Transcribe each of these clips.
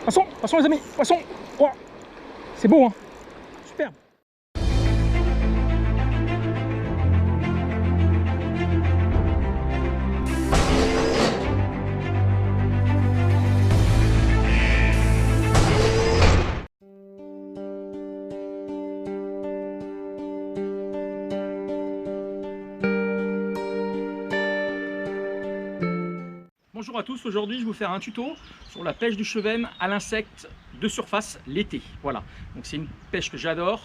Poisson les amis, poisson. Oh, c'est beau hein. Superbe. Bonjour à tous, aujourd'hui je vais vous faire un tuto sur la pêche du chevesne à l'insecte de surface l'été. Voilà, donc c'est une pêche que j'adore,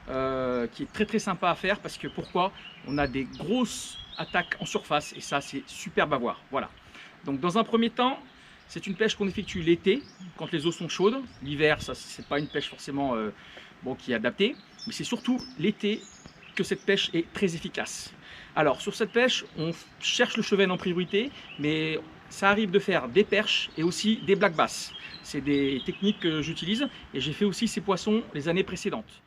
qui est très sympa à faire parce que pourquoi? On a des grosses attaques en surface et ça c'est superbe à voir. Voilà, donc dans un premier temps, c'est une pêche qu'on effectue l'été quand les eaux sont chaudes. L'hiver, ça c'est pas une pêche forcément qui est adaptée, mais c'est surtout l'été que cette pêche est très efficace. Alors sur cette pêche, on cherche le chevesne en priorité, mais ça arrive de faire des perches et aussi des black bass. C'est des techniques que j'utilise et j'ai fait aussi ces poissons les années précédentes.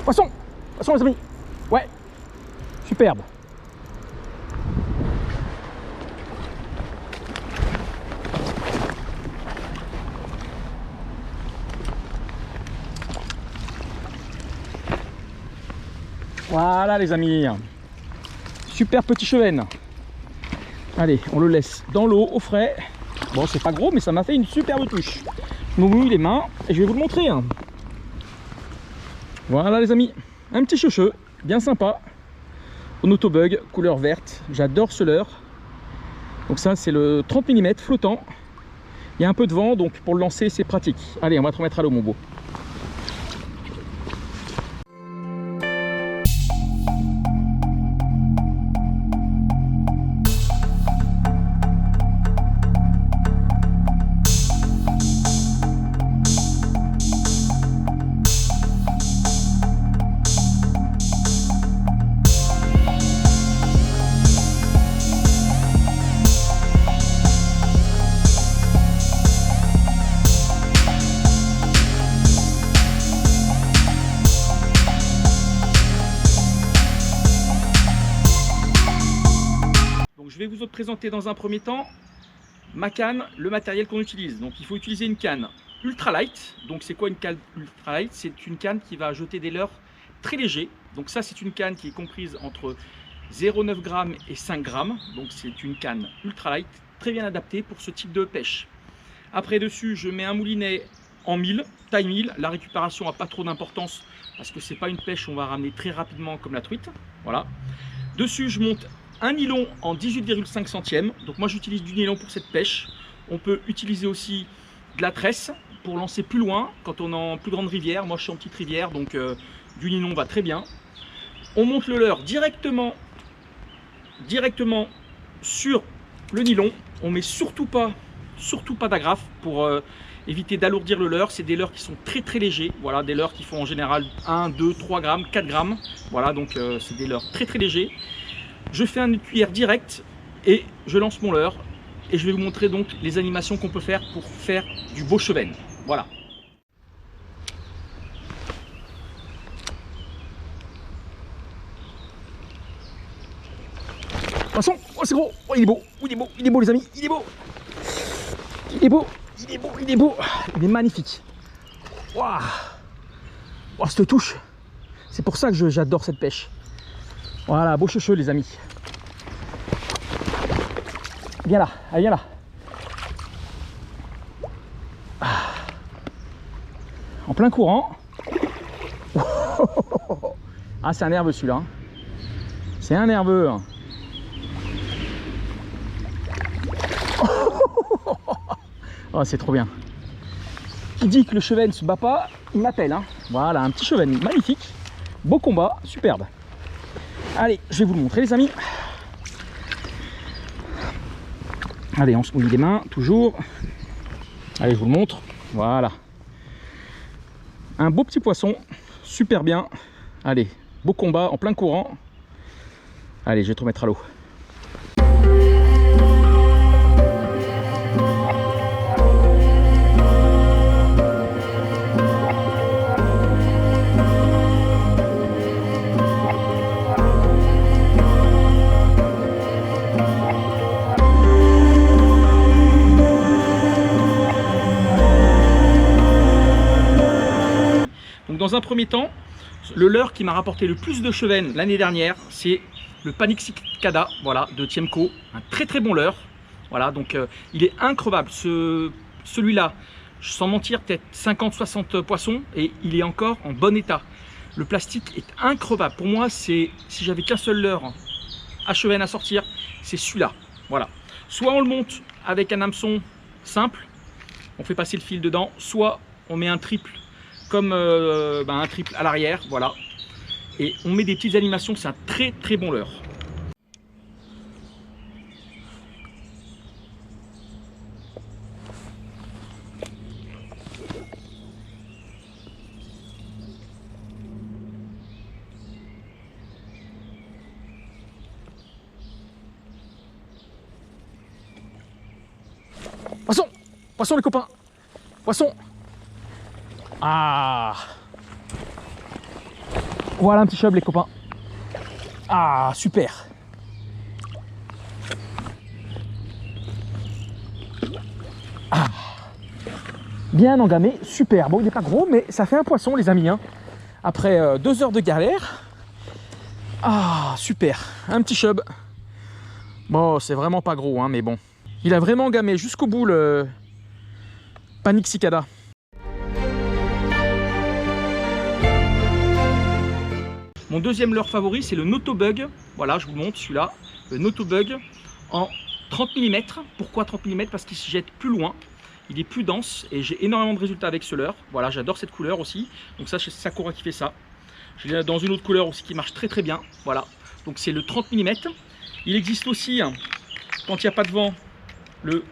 Poisson! Poisson les amis! Ouais! Superbe! Voilà les amis! Super petit chevesne! Allez, on le laisse dans l'eau, au frais. Bon, c'est pas gros, mais ça m'a fait une superbe touche. Je me mouille les mains et je vais vous le montrer. Voilà les amis, un petit cheveu, bien sympa, en autobug, couleur verte, j'adore ce leurre. Donc ça c'est le 30 mm flottant, il y a un peu de vent donc pour le lancer c'est pratique. Allez on va te remettre à l'eau mon beau. Je vais vous présenter dans un premier temps ma canne, le matériel qu'on utilise. Donc il faut utiliser une canne ultralight. Donc c'est quoi une canne ultralight? C'est une canne qui va jeter des leurres très légers. Donc ça c'est une canne qui est comprise entre 0,9 g et 5 g. Donc c'est une canne ultralight, très bien adaptée pour ce type de pêche. Après dessus je mets un moulinet en 1000, taille 1000. La récupération n'a pas trop d'importance parce que c'est pas une pêche où on va ramener très rapidement comme la truite. Voilà. Dessus je monte un nylon en 18,5 centièmes. Donc moi j'utilise du nylon pour cette pêche. On peut utiliser aussi de la tresse pour lancer plus loin quand on est en plus grande rivière. Moi je suis en petite rivière donc du nylon va très bien. On monte le leurre directement sur le nylon. On met surtout pas d'agrafe pour éviter d'alourdir le leurre. C'est des leurres qui sont très légers. Voilà, des leurres qui font en général 1, 2, 3 grammes, 4 grammes. Voilà, donc c'est des leurres très légers. Je fais une cuillère directe et je lance mon leurre et je vais vous montrer donc les animations qu'on peut faire pour faire du beau chevesne. Voilà. Poisson, oh c'est gros, oh il est beau, il est beau les amis, il est beau. Il est beau, il est beau, il est beau, il est magnifique. Waouh, oh, cette touche, c'est pour ça que j'adore cette pêche. Voilà, beau cheveu les amis. Viens là, allez, viens là. En plein courant. Ah, c'est un nerveux celui-là. C'est un nerveux. Oh, c'est trop bien. Qui dit que le chevesne ne se bat pas, il m'appelle. Hein. Voilà, un petit chevesne magnifique. Beau combat, superbe. Allez, je vais vous le montrer les amis. Allez, on se mouille les mains, toujours. Allez, je vous le montre. Voilà. Un beau petit poisson, super bien. Allez, beau combat en plein courant. Allez, je vais te remettre à l'eau. Donc dans un premier temps, le leurre qui m'a rapporté le plus de chevennes l'année dernière, c'est le Panic Cicada, voilà, de Tiemco, un très bon leurre. Voilà, donc il est increvable. Celui-là, sans mentir, peut-être 50-60 poissons et il est encore en bon état. Le plastique est increvable. Pour moi, si j'avais qu'un seul leurre à chevenne à sortir, c'est celui-là. Voilà. Soit on le monte avec un hameçon simple, on fait passer le fil dedans, soit on met un triple comme un triple à l'arrière, voilà. Et on met des petites animations, c'est un très bon leurre. Poisson! Poisson les copains! Poisson! Ah! Voilà un petit chub les copains. Ah, super! Ah! Bien engamé, super. Bon, il n'est pas gros, mais ça fait un poisson les amis. Hein. Après 2 heures de galère. Ah, super! Un petit chub. Bon, c'est vraiment pas gros, hein, mais bon. Il a vraiment engamé jusqu'au bout le Panic Cicada. Mon deuxième leurre favori, c'est le Notobug. Voilà, je vous montre celui-là. Le Notobug en 30 mm. Pourquoi 30 mm? Parce qu'il se jette plus loin. Il est plus dense et j'ai énormément de résultats avec ce leurre. Voilà, j'adore cette couleur aussi. Donc ça, c'est Sakura qui fait ça. J'ai dans une autre couleur aussi qui marche très bien. Voilà, donc c'est le 30 mm. Il existe aussi, quand il n'y a pas de vent, le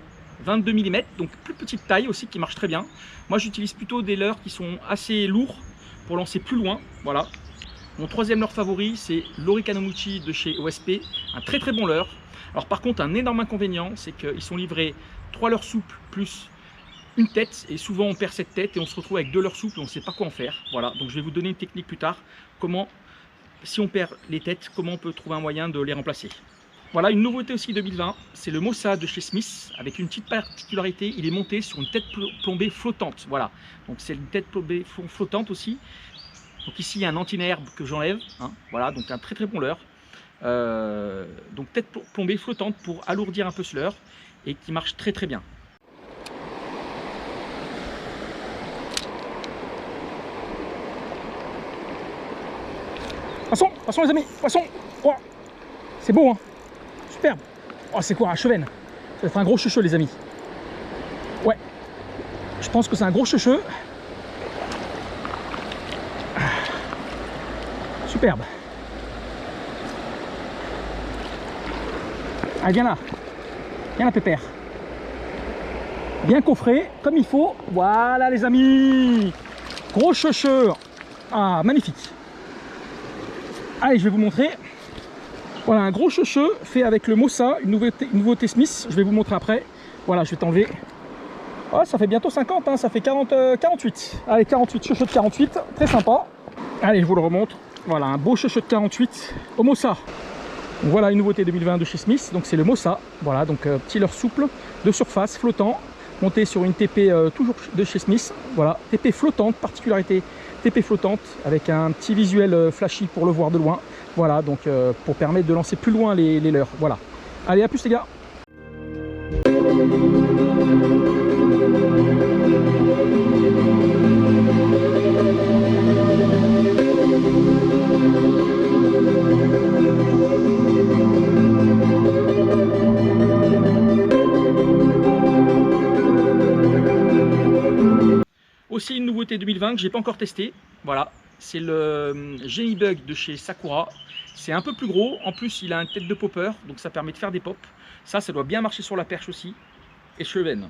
22 mm, donc plus petite taille aussi qui marche très bien. Moi j'utilise plutôt des leurres qui sont assez lourds pour lancer plus loin. Voilà. Mon troisième leurre favori, c'est l'Orikanomuchi de chez OSP, un très bon leurre. Alors par contre, un énorme inconvénient, c'est qu'ils sont livrés 3 leurres souples plus une tête, et souvent on perd cette tête et on se retrouve avec 2 leurres souples et on ne sait pas quoi en faire. Voilà, donc je vais vous donner une technique plus tard, comment, si on perd les têtes, comment on peut trouver un moyen de les remplacer. Voilà, une nouveauté aussi 2020, c'est le Mossa de chez Smith, avec une petite particularité, il est monté sur une tête plombée flottante. Voilà, donc c'est une tête plombée flottante aussi. Donc ici il y a un anti-herbe que j'enlève, hein. Voilà, donc un très bon leurre. Donc tête plombée flottante pour alourdir un peu ce leurre et qui marche très bien. Poisson les amis, poisson. Oh, c'est beau hein. Superbe. Oh, c'est quoi, un chevenne? Ça va être un gros cheveu les amis. Ouais. Je pense que c'est un gros cheveu. Superbe. Allez, viens là. Viens là, pépère. Bien coffré, comme il faut. Voilà les amis. Gros cheveu. Ah, magnifique. Allez, je vais vous montrer. Voilà, un gros cheveu fait avec le Mossa, une nouveauté Smith. Je vais vous montrer après. Voilà, je vais t'enlever. Oh, ça fait bientôt 50, hein, ça fait 48. Allez, 48, cheveu de 48, très sympa. Allez, je vous le remontre. Voilà, un beau cheveu de 48 au Mossa. Donc, voilà une nouveauté 2020 de chez Smith. Donc c'est le Mossa. Voilà, donc petit leurre souple, de surface, flottant, monté sur une TP toujours de chez Smith. Voilà, TP flottante, particularité TP flottante avec un petit visuel flashy pour le voir de loin. Voilà, donc pour permettre de lancer plus loin les leurres. Voilà. Allez, à plus les gars. Aussi une nouveauté 2020 que j'ai pas encore testé, voilà, c'est le Genibug de chez Sakura. C'est un peu plus gros, en plus il a une tête de popper, donc ça permet de faire des pops. Ça doit bien marcher sur la perche aussi, et chevenne.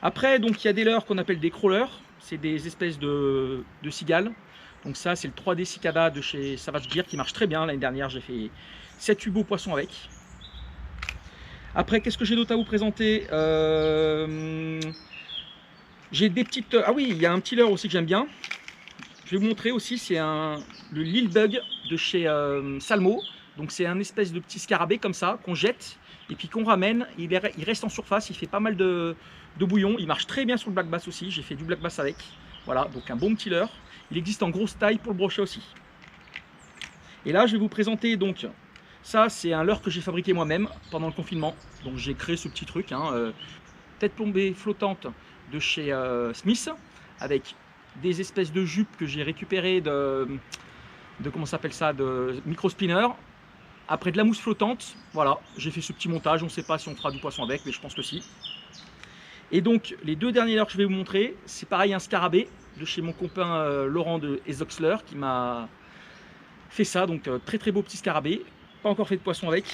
Après, donc il y a des leurres qu'on appelle des crawlers, c'est des espèces de cigales. Donc ça, c'est le 3D Cicada de chez Savage Gear qui marche très bien. L'année dernière, j'ai fait 7 beaux poissons avec. Après, qu'est-ce que j'ai d'autre à vous présenter? J'ai des petites... Ah oui, il y a un petit leurre aussi que j'aime bien. Je vais vous montrer aussi, c'est le Lil Bug de chez Salmo. Donc c'est un espèce de petit scarabée comme ça, qu'on jette et puis qu'on ramène. Il reste en surface, il fait pas mal de bouillon. Il marche très bien sur le black bass aussi, j'ai fait du black bass avec. Voilà, donc un bon petit leurre. Il existe en grosse taille pour le brochet aussi. Et là, je vais vous présenter donc... Ça, c'est un leurre que j'ai fabriqué moi-même pendant le confinement. Donc j'ai créé ce petit truc, tête plombée flottante de chez Smith, avec des espèces de jupes que j'ai récupérées de comment s'appelle ça, de micro spinner. Après de la mousse flottante, voilà, j'ai fait ce petit montage. On ne sait pas si on fera du poisson avec, mais je pense que si. Et donc les deux derniers leurres que je vais vous montrer, c'est pareil, un scarabée de chez mon copain Laurent de Ezoxler qui m'a fait ça. Donc très très beau petit scarabée, pas encore fait de poisson avec.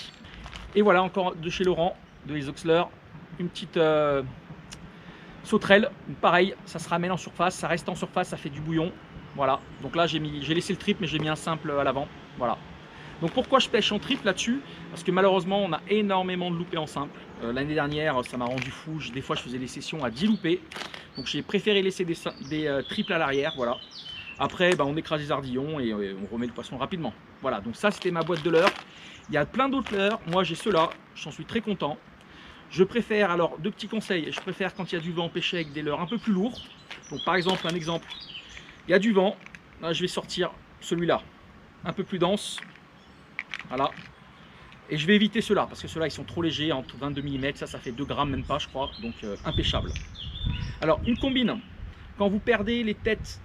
Et voilà, encore de chez Laurent de Ezoxler, une petite sauterelle. Pareil, ça se ramène en surface, ça reste en surface, ça fait du bouillon. Voilà, donc là j'ai laissé le trip, mais j'ai mis un simple à l'avant. Voilà. Donc pourquoi je pêche en trip là-dessus? Parce que malheureusement on a énormément de loupés en simple. L'année dernière ça m'a rendu fou, des fois je faisais des sessions à 10 loupés. Donc j'ai préféré laisser des triples à l'arrière, voilà. Après on écrase les ardillons et on remet le poisson rapidement. Voilà, donc ça c'était ma boîte de leurres. Il y a plein d'autres leurres, moi j'ai ceux-là, j'en suis très content. Je préfère, alors deux petits conseils, je préfère quand il y a du vent pêcher avec des leurres un peu plus lourds. Donc par exemple, un exemple, il y a du vent, là je vais sortir celui-là, un peu plus dense. Voilà. Et je vais éviter ceux-là, parce que ceux-là ils sont trop légers, entre 22 mm, ça fait 2 grammes même pas je crois, donc impêchable. Alors une combine, quand vous perdez les têtes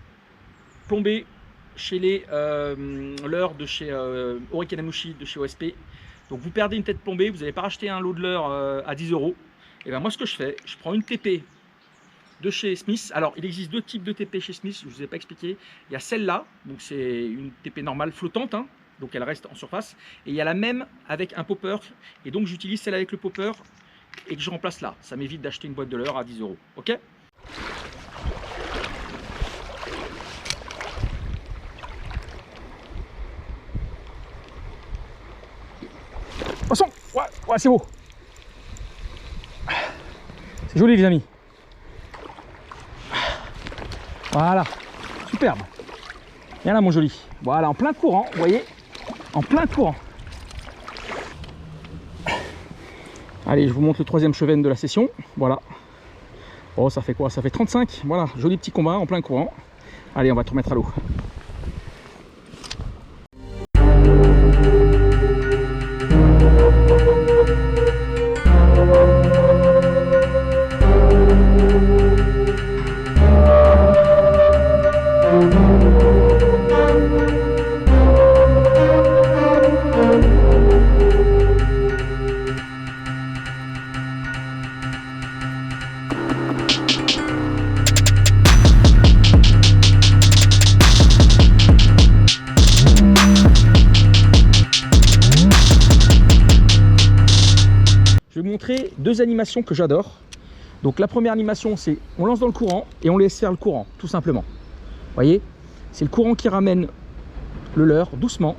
plombées chez les leurres de chez Orikanamushi, de chez OSP, donc vous perdez une tête plombée, vous n'allez pas racheter un lot de leurre à 10 €. Et bien moi ce que je fais, je prends une TP de chez Smith. Alors il existe deux types de TP chez Smith, je ne vous ai pas expliqué. Il y a celle-là, donc c'est une TP normale flottante, donc elle reste en surface. Et il y a la même avec un popper, et donc j'utilise celle avec le popper et que je remplace là. Ça m'évite d'acheter une boîte de leurre à 10 €. Ok? Poisson! Ouais, c'est beau! C'est joli les amis. Voilà, superbe. Viens là mon joli. Voilà, en plein courant, vous voyez, en plein courant. Allez, je vous montre le troisième chevenne de la session. Voilà. Oh, ça fait quoi? Ça fait 35. Voilà, joli petit combat en plein courant. Allez, on va te remettre à l'eau. Je vais vous montrer deux animations que j'adore. Donc la première animation, c'est on lance dans le courant et on laisse faire le courant, tout simplement. Vous voyez, c'est le courant qui ramène le leurre doucement.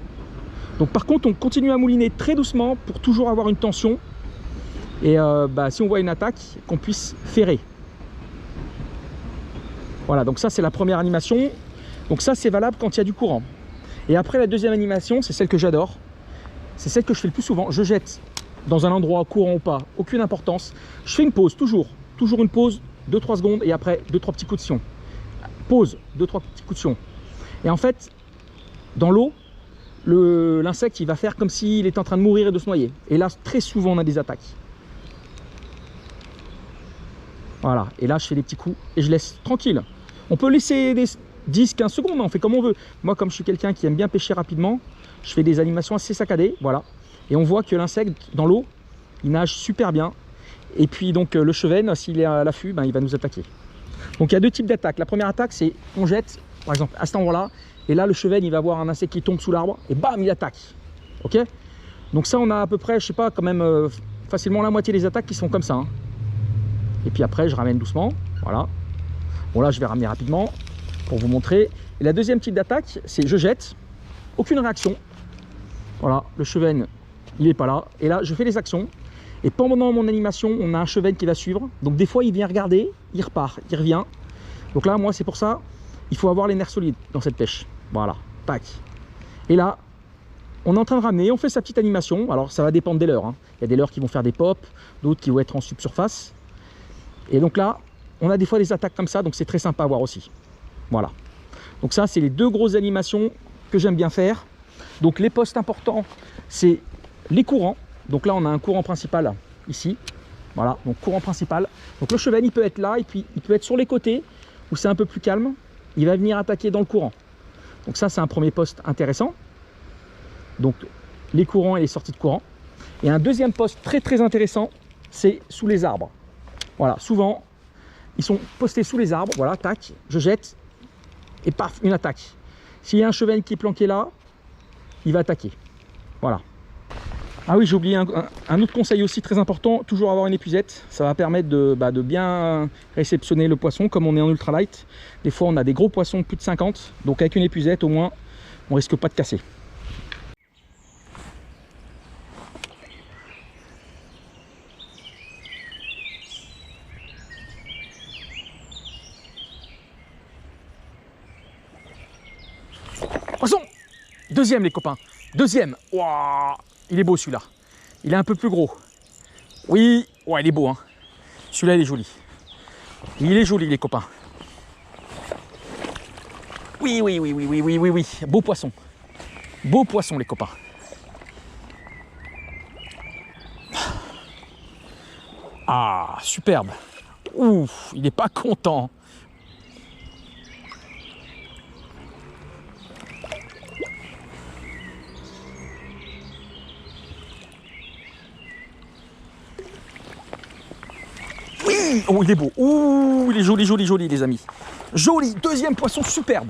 Donc par contre, on continue à mouliner très doucement pour toujours avoir une tension. Et si on voit une attaque, qu'on puisse ferrer. Voilà, donc ça c'est la première animation. Donc ça c'est valable quand il y a du courant. Et après la deuxième animation, c'est celle que j'adore. C'est celle que je fais le plus souvent. Je jette dans un endroit courant ou pas, aucune importance. Je fais une pause, toujours une pause, 2-3 secondes et après 2-3 petits coups de sion. Pause, 2-3 petits coups de sion. Et en fait, dans l'eau, l'insecte il va faire comme s'il était en train de mourir et de se noyer. Et là, très souvent, on a des attaques. Voilà, et là, je fais des petits coups et je laisse tranquille. On peut laisser des 10-15 secondes, on fait comme on veut. Moi, comme je suis quelqu'un qui aime bien pêcher rapidement, je fais des animations assez saccadées, voilà. Et on voit que l'insecte, dans l'eau, il nage super bien. Et puis donc le chevenne, s'il est à l'affût, il va nous attaquer. Donc il y a deux types d'attaques. La première attaque, c'est on jette, par exemple, à cet endroit-là. Et là, le chevenne, il va voir un insecte qui tombe sous l'arbre. Et bam, il attaque. Ok? Donc ça, on a à peu près, je sais pas, quand même facilement la moitié des attaques qui sont comme ça. Et puis après, je ramène doucement. Voilà. Bon là je vais ramener rapidement pour vous montrer. Et la deuxième type d'attaque, c'est je jette, aucune réaction. Voilà, le chevenne, il n'est pas là. Et là, je fais les actions. Et pendant mon animation, on a un chevenne qui va suivre. Donc des fois, il vient regarder, il repart, il revient. Donc là, moi, c'est pour ça, il faut avoir les nerfs solides dans cette pêche. Voilà, tac. Et là, on est en train de ramener, on fait sa petite animation. Alors, ça va dépendre des leurres, hein. Il y a des leurres qui vont faire des pops, d'autres qui vont être en subsurface. Et donc là, on a des fois des attaques comme ça, donc c'est très sympa à voir aussi. Voilà. Donc ça, c'est les deux grosses animations que j'aime bien faire. Donc les postes importants, c'est les courants. Donc là, on a un courant principal ici. Voilà, donc courant principal. Donc le chevenne, il peut être là et puis il peut être sur les côtés où c'est un peu plus calme. Il va venir attaquer dans le courant. Donc ça, c'est un premier poste intéressant. Donc les courants et les sorties de courant. Et un deuxième poste très très intéressant, c'est sous les arbres. Voilà, souvent, ils sont postés sous les arbres. Voilà, tac, je jette et paf, une attaque. S'il y a un chevenne qui est planqué là, il va attaquer. Voilà. Ah oui, j'ai oublié un autre conseil aussi très important, toujours avoir une épuisette. Ça va permettre de bien réceptionner le poisson, comme on est en ultralight. Des fois, on a des gros poissons, plus de 50. Donc avec une épuisette, au moins, on risque pas de casser. Poisson! Deuxième, les copains. Deuxième. Waouh, il est beau celui-là. Il est un peu plus gros. Oui, ouais, il est beau, hein. Celui-là, il est joli. Il est joli, les copains. Oui, oui, oui, oui, oui, oui, oui, oui. Beau poisson. Beau poisson, les copains. Ah, superbe. Ouf, il n'est pas content. Oui, oh, il est beau. Ouh, il est joli, joli, joli, les amis. Joli, deuxième poisson superbe.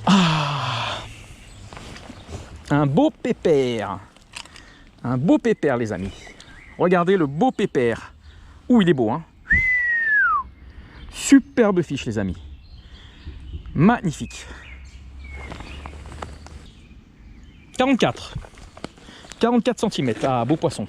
Ah, un beau pépère. Un beau pépère, les amis. Regardez le beau pépère. Ouh, il est beau, hein. Superbe fiche, les amis. Magnifique. 44. 44 cm. Ah, beau poisson.